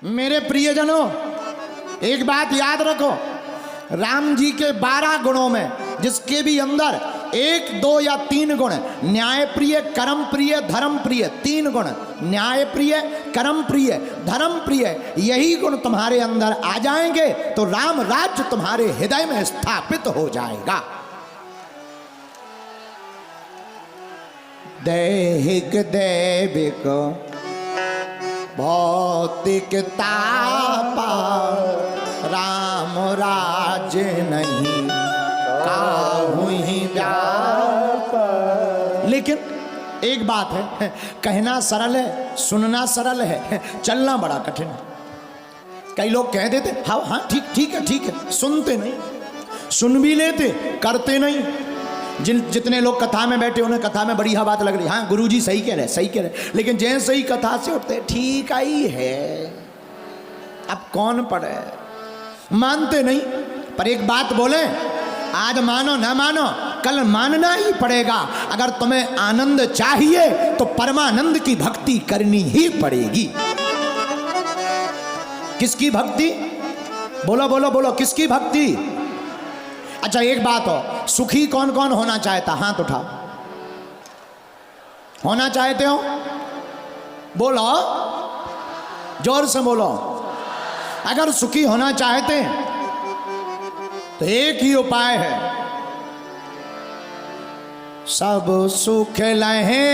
मेरे प्रियजनों, एक बात याद रखो, राम जी के 12 गुणों में जिसके भी अंदर 1, 2 या 3 गुण, न्याय प्रिय, कर्म प्रिय, धर्म प्रिय, 3 गुण, न्याय प्रिय, कर्म प्रिय, धर्म प्रिय, यही गुण तुम्हारे अंदर आ जाएंगे तो राम राज्य तुम्हारे हृदय में स्थापित हो जाएगा। दैहिक दैविक भौतिकता राम राज्य नहीं काहू ही व्यापा। लेकिन एक बात है, कहना सरल है, सुनना सरल है, चलना बड़ा कठिन है। कई लोग कह देते हाँ हाँ ठीक ठीक है ठीक है, सुनते नहीं, सुन भी लेते करते नहीं। जितने लोग कथा में बैठे उन्हें कथा में बढ़िया बात लग रही, हाँ गुरुजी सही कह रहे सही कह रहे, लेकिन जैसे ही कथा से उठते ठीक आई है, अब कौन पढ़े, मानते नहीं। पर एक बात बोले, आज मानो ना मानो कल मानना ही पड़ेगा। अगर तुम्हें आनंद चाहिए तो परमानंद की भक्ति करनी ही पड़ेगी। किसकी भक्ति? बोलो बोलो बोलो, किसकी भक्ति? अच्छा एक बात हो, सुखी कौन कौन होना चाहता? हाथ उठाओ। होना चाहते हो? बोलो, जोर से बोलो। अगर सुखी होना चाहते हैं तो एक ही उपाय है, सब सुख लहे,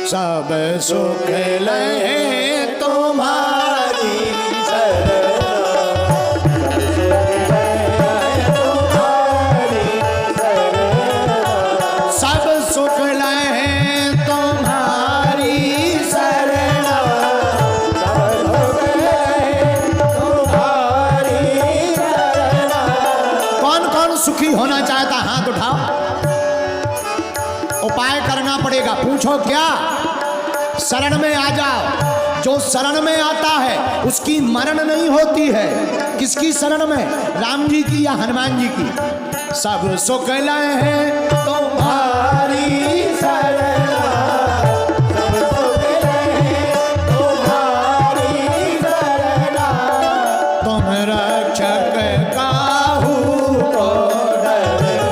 सब सुख लहे तुम्हारी सुखी होना चाहता? हाथ उठाओ। उपाय करना पड़ेगा। पूछो क्या? शरण में आ जाओ। जो शरण में आता है उसकी मरण नहीं होती है। किसकी शरण में? राम जी की या हनुमान जी की? सब सुख लहे तुम्हारी शरण, सब सुख लहे तुम्हारी शरण, तुम रक्षक काहू को डरना,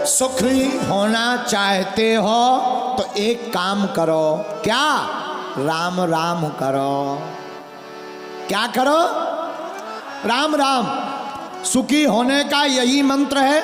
सुखी होना चाहते हो तो एक काम करो। क्या? राम राम करो। क्या करो? राम राम। सुखी होने का यही मंत्र है।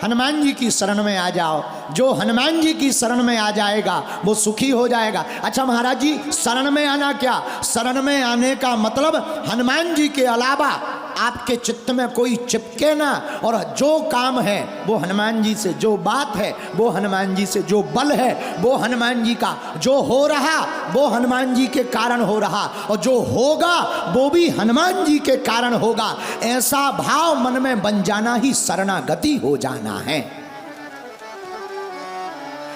हनुमान जी की शरण में आ जाओ। जो हनुमान जी की शरण में आ जाएगा वो सुखी हो जाएगा। अच्छा महाराज जी, शरण में आना क्या? शरण में आने का मतलब हनुमान जी के अलावा आपके चित्त में कोई चिपके ना, और जो काम है वो हनुमान जी से, जो बात है वो हनुमान जी से, जो बल है वो हनुमान जी का, जो हो रहा वो हनुमान जी के कारण हो रहा, और जो होगा वो भी हनुमान जी के कारण होगा। ऐसा भाव मन में बन जाना ही शरणागति हो जाना है।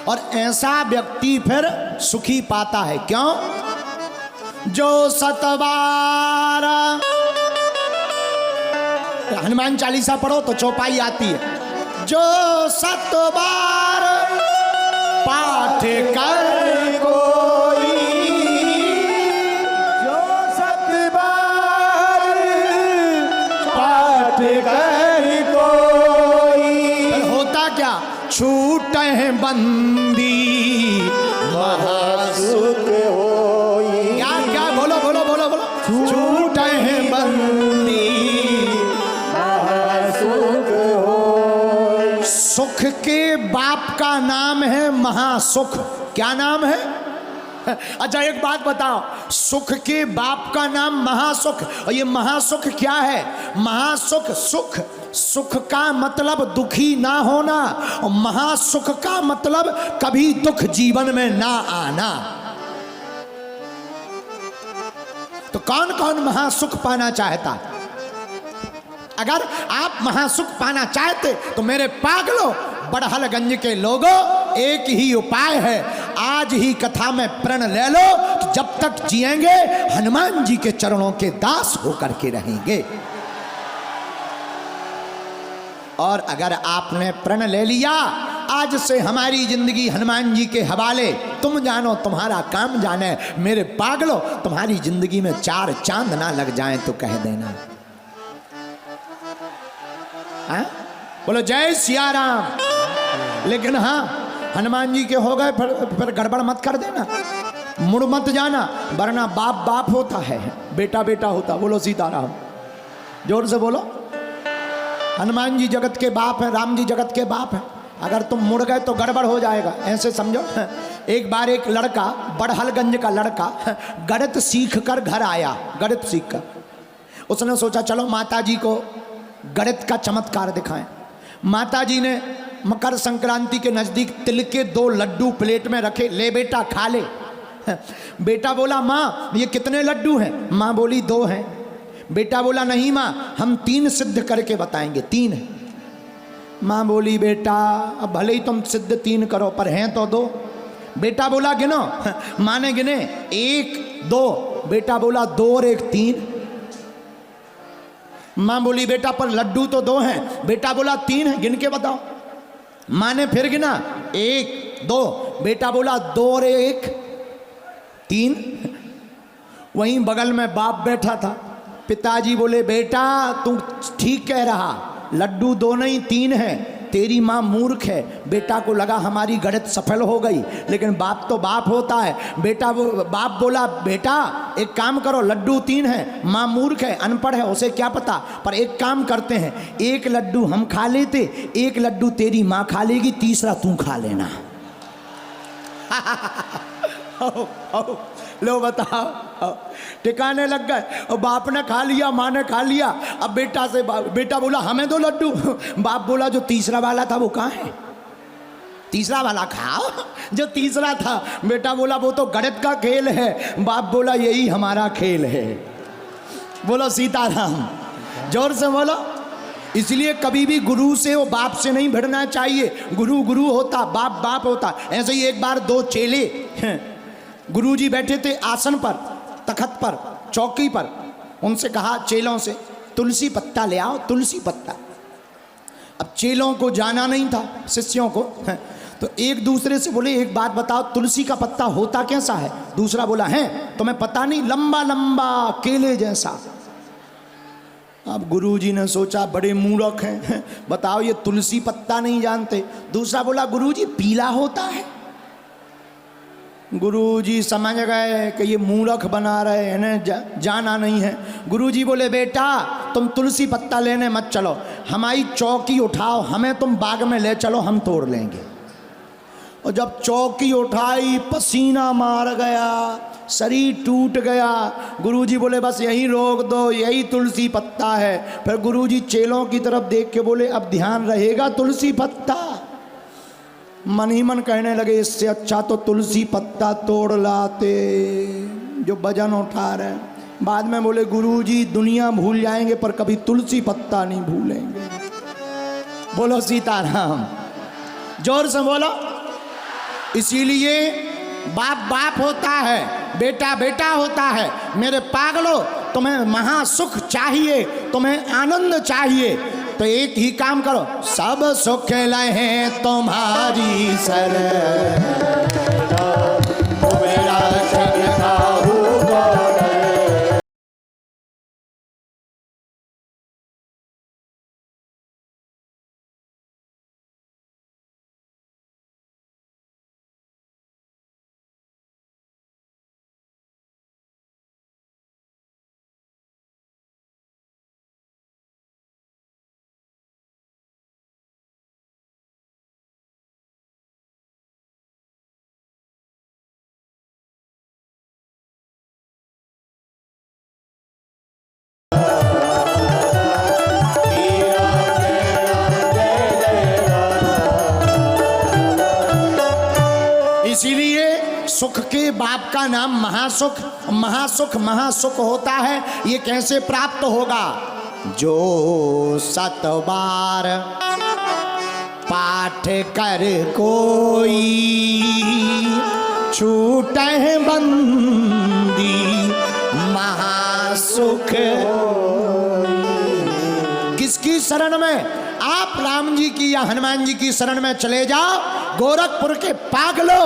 और ऐसा व्यक्ति फिर सुखी पाता है। क्यों? जो सतबार, हनुमान चालीसा पढ़ो तो चौपाई आती है। जो सतबार पाठ कर कोई, जो सतबार पाठ कर कोई, होता क्या? छूट है बंदी महासुख होई। क्या क्या? बोलो बोलो बोलो बोलो। छूट है बंदी सुख के बाप का नाम है महासुख। क्या नाम है? अच्छा एक बात बताओ, सुख के बाप का नाम महासुख, और ये महासुख क्या है? महासुख, सुख, सुख का मतलब दुखी ना होना, और महासुख का मतलब कभी दुख जीवन में ना आना। तो कौन कौन महासुख पाना चाहता? अगर आप महासुख पाना चाहते तो मेरे पागलों, बड़हलगंज के लोगों, एक ही उपाय है। आज ही कथा में प्रण ले लो कि जब तक जिएंगे हनुमान जी के चरणों के दास होकर के रहेंगे। और अगर आपने प्रण ले लिया, आज से हमारी जिंदगी हनुमान जी के हवाले, तुम जानो तुम्हारा काम जाने। मेरे पागलों, तुम्हारी जिंदगी में 4 चांद ना लग जाएं तो कह देना। हाँ? बोलो जय सिया राम। लेकिन हाँ, हनुमान जी के हो गए फिर गड़बड़ मत कर देना, मुड़ मत जाना, वरना बाप बाप होता है, बेटा बेटा होता। बोलो सीताराम, जोर से बोलो। हनुमान जी जगत के बाप हैं, राम जी जगत के बाप हैं। अगर तुम मुड़ गए तो गड़बड़ हो जाएगा, ऐसे समझो। एक बार एक लड़का, बड़हलगंज का लड़का, गणित सीख कर घर आया। गणित सीख कर उसने सोचा चलो माता जी को गणित का चमत्कार दिखाएं। माता जी ने मकर संक्रांति के नजदीक तिल के 2 लड्डू प्लेट में रखे, ले बेटा खा ले। बेटा बोला माँ ये कितने लड्डू हैं? माँ बोली 2 हैं। बेटा बोला नहीं माँ, हम 3 सिद्ध करके बताएंगे, 3 है। माँ बोली बेटा अब भले ही तुम सिद्ध 3 करो, पर हैं तो 2। बेटा बोला गिनो। माँ ने गिने 1 2। बेटा बोला 2 और 1 3। माँ बोली बेटा पर लड्डू तो 2 हैं। बेटा बोला 3 है, गिन के बताओ। माँ ने फिर गिना 1 2। बेटा बोला 2 और 1 3। वहीं बगल में बाप बैठा था। पिताजी बोले बेटा तू ठीक कह रहा, लड्डू 2 नहीं 3 है, तेरी माँ मूर्ख है। बेटा को लगा हमारी गणित सफल हो गई, लेकिन बाप तो बाप होता है। बाप बोला बेटा एक काम करो, लड्डू 3 है, माँ मूर्ख है, अनपढ़ है, उसे क्या पता, पर एक काम करते हैं, 1 लड्डू हम खा लेते, 1 लड्डू तेरी माँ खा लेगी, तीसरा तू खा लेना। लो बताओ, ठिकाने लग गए। और बाप ने खा लिया, माँ ने खा लिया। अब बेटा बोला हमें 2 लड्डू। बाप बोला जो तीसरा वाला था वो कहाँ है? तीसरा वाला खाओ जो तीसरा था। बेटा बोला वो तो गणित का खेल है। बाप बोला यही हमारा खेल है। बोलो सीताराम, जोर से बोलो। इसलिए कभी भी गुरु से वो बाप से नहीं भिड़ना चाहिए। गुरु गुरु होता, बाप बाप होता। ऐसे ही एक बार 2 चेले, गुरुजी बैठे थे आसन पर, तखत पर, चौकी पर। उनसे कहा चेलों से तुलसी पत्ता ले आओ, तुलसी पत्ता। अब चेलों को जाना नहीं था, शिष्यों को, तो एक दूसरे से बोले एक बात बताओ, तुलसी का पत्ता होता कैसा है? दूसरा बोला है तुम्हें पता नहीं, लंबा लंबा केले जैसा। अब गुरुजी ने सोचा बड़े मूर्ख हैं, बताओ ये तुलसी पत्ता नहीं जानते। दूसरा बोला गुरुजी पीला होता है। गुरुजी समझ गए कि ये मूर्ख बना रहे हैं ना, जाना नहीं है। गुरुजी बोले बेटा तुम तुलसी पत्ता लेने मत चलो, हमारी चौकी उठाओ, हमें तुम बाग में ले चलो, हम तोड़ लेंगे। और जब चौकी उठाई पसीना मार गया, शरीर टूट गया। गुरुजी बोले बस यही रोक दो, यही तुलसी पत्ता है। फिर गुरुजी चेलों की तरफ देख के बोले अब ध्यान रहेगा तुलसी पत्ता। मन ही मन कहने लगे इससे अच्छा तो तुलसी पत्ता तोड़ लाते जो वजन उठा रहे। बाद में बोले गुरुजी दुनिया भूल जाएंगे पर कभी तुलसी पत्ता नहीं भूलेंगे। बोलो सीताराम, जोर से बोलो। इसीलिए बाप बाप होता है, बेटा बेटा होता है। मेरे पागलों, तुम्हें महासुख चाहिए, तुम्हें आनंद चाहिए तो एक ही काम करो, सब सुख लहे तुम्हारी सर मेरा इसीलिए सुख के बाप का नाम महासुख। महासुख महासुख होता है। ये कैसे प्राप्त होगा? जो 7 बार पाठ कर कोई छूटे बंदी महासुख। किसकी शरण में? आप राम की या हनुमान जी की शरण में चले जाओ, गोरखपुर के पागलो,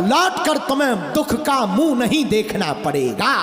लौट कर तुम्हें दुख का मुंह नहीं देखना पड़ेगा।